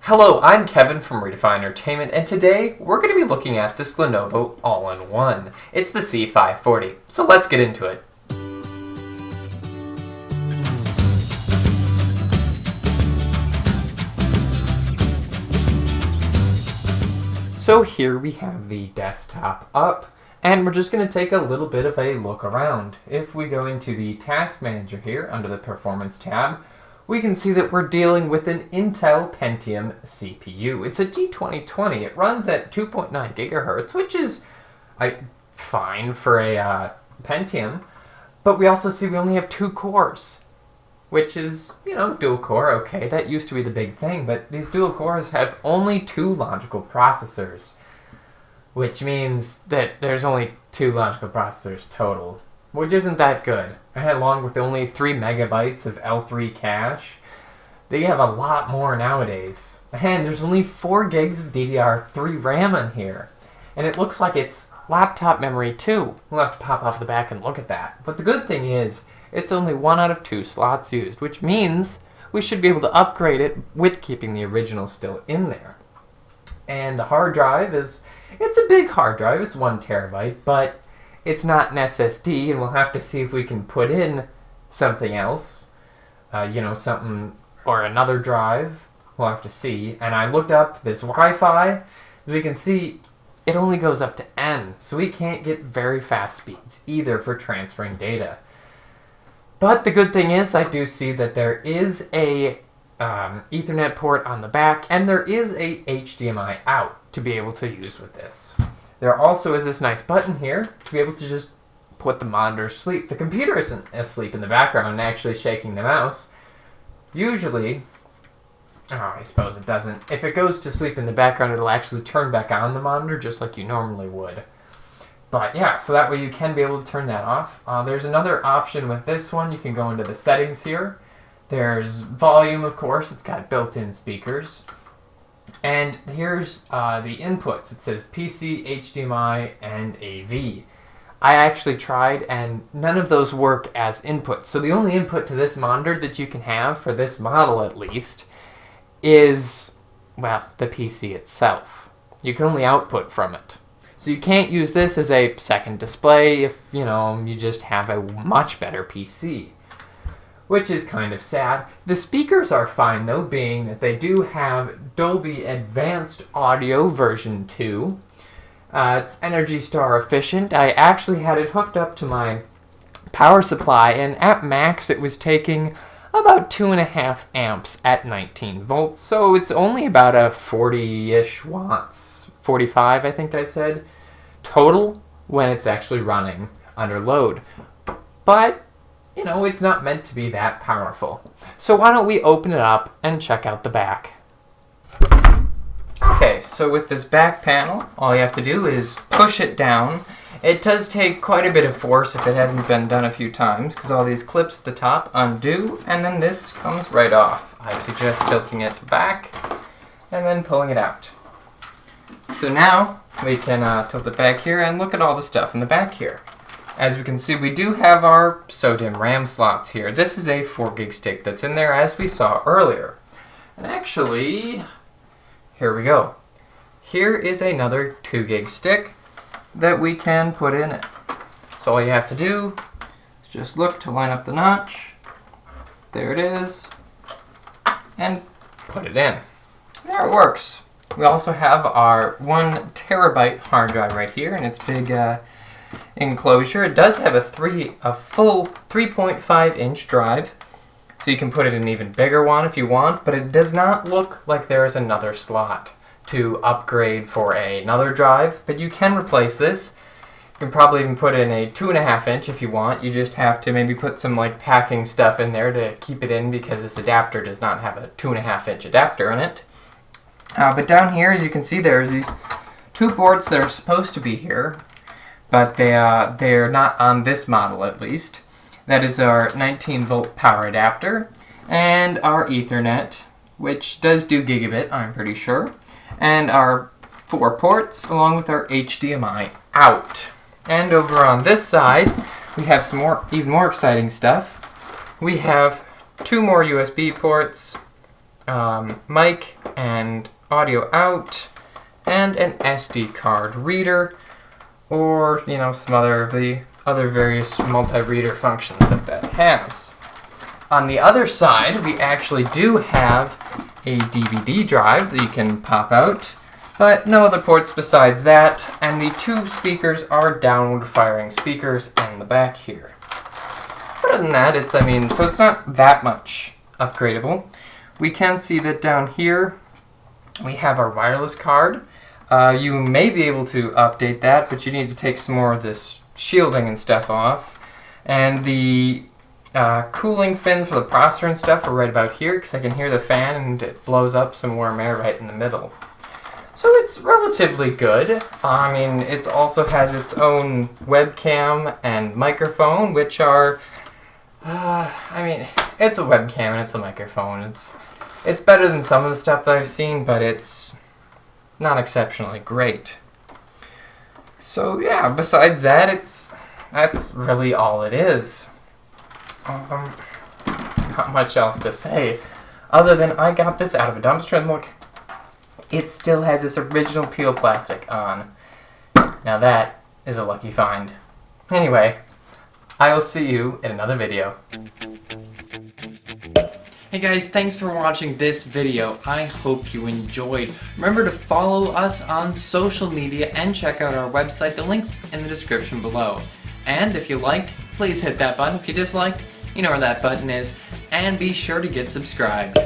Hello, I'm Kevin from Redefine Entertainment, and today we're going to be looking at this Lenovo all-in-one. It's the C540, so let's get into it. So here we have the desktop up, and we're just going to take a little bit of a look around. If we go into the Task Manager here under the Performance tab, we can see that we're dealing with an Intel Pentium CPU. It's a G2020. It runs at 2.9 gigahertz, which is fine for a Pentium. But we also see we only have 2 cores, which is, dual core. Okay, that used to be the big thing, but these dual cores have only 2 logical processors, which means that there's only 2 logical processors total, which isn't that good. Along with only 3 megabytes of L3 cache, they have a lot more nowadays. And there's only 4 gigs of DDR3 RAM in here. And it looks like it's laptop memory too. We'll have to pop off the back and look at that. But the good thing is, it's only 1 out of 2 slots used, which means we should be able to upgrade it with keeping the original still in there. And the hard drive it's a big hard drive, it's 1 terabyte, but it's not an SSD, and we'll have to see if we can put in something else, something or another drive. We'll have to see. And I looked up this Wi-Fi. We can see it only goes up to N, so we can't get very fast speeds either for transferring data. But the good thing is, I do see that there is a Ethernet port on the back, and there is a HDMI out to be able to use with this. There also is this nice button here to be able to just put the monitor to sleep. The computer isn't asleep in the background and actually shaking the mouse. Usually, I suppose it doesn't. If it goes to sleep in the background, it'll actually turn back on the monitor just like you normally would. But yeah, so that way you can be able to turn that off. There's another option with this one. You can go into the settings here. There's volume, of course. It's got built-in speakers. And here's the inputs. It says PC, HDMI, and AV. I actually tried, and none of those work as inputs. So the only input to this monitor that you can have, for this model at least, is, well, the PC itself. You can only output from it. So you can't use this as a second display if, you just have a much better PC, which is kind of sad. The speakers are fine, though, being that they do have Dolby Advanced Audio version 2. It's Energy Star efficient. I actually had it hooked up to my power supply, and at max it was taking about 2.5 amps at 19 volts, so it's only about a 40-ish watts, 45 I think I said, total when it's actually running under load. But it's not meant to be that powerful. So why don't we open it up and check out the back. Okay, so with this back panel, all you have to do is push it down. It does take quite a bit of force if it hasn't been done a few times, because all these clips at the top undo, and then this comes right off. I suggest tilting it back and then pulling it out. So now we can tilt it back here and look at all the stuff in the back here. As we can see, we do have our SODIMM RAM slots here. This is a 4 gig stick that's in there, as we saw earlier. And actually, here we go. Here is another 2 gig stick that we can put in it. So all you have to do is just look to line up the notch. There it is. And put it in. There it works. We also have our 1 terabyte hard drive right here, and it's big enclosure. It does have a full 3.5 inch drive, so you can put it in an even bigger one if you want, but it does not look like there is another slot to upgrade for another drive, but you can replace this. You can probably even put in a 2.5 inch if you want. You just have to maybe put some packing stuff in there to keep it in, because this adapter does not have a 2.5 inch adapter in it. But down here, as you can see, there's these 2 ports that are supposed to be here, but they're not on this model at least. That is our 19 volt power adapter and our Ethernet, which does do gigabit, I'm pretty sure, and our 4 ports along with our HDMI out. And over on this side, we have some even more exciting stuff. We have 2 more USB ports, mic and audio out, and an SD card reader, or some other of the other various multi-reader functions that has. On the other side, we actually do have a DVD drive that you can pop out, but no other ports besides that, and the two speakers are downward firing speakers in the back here. Other than that, so it's not that much upgradable. We can see that down here we have our wireless card. You may be able to update that, but you need to take some more of this shielding and stuff off. And the cooling fins for the processor and stuff are right about here, because I can hear the fan and it blows up some warm air right in the middle. So it's relatively good. It also has its own webcam and microphone, which are, it's a webcam and it's a microphone. It's better than some of the stuff that I've seen, but it's not exceptionally great. So yeah, besides that, that's really all it is. Not much else to say, other than I got this out of a dumpster and look, it still has this original peel plastic on. Now that is a lucky find. Anyway, I will see you in another video. Hey guys, thanks for watching this video. I hope you enjoyed. Remember to follow us on social media and check out our website. The link's in the description below. And if you liked, please hit that button. If you disliked, you know where that button is. And be sure to get subscribed.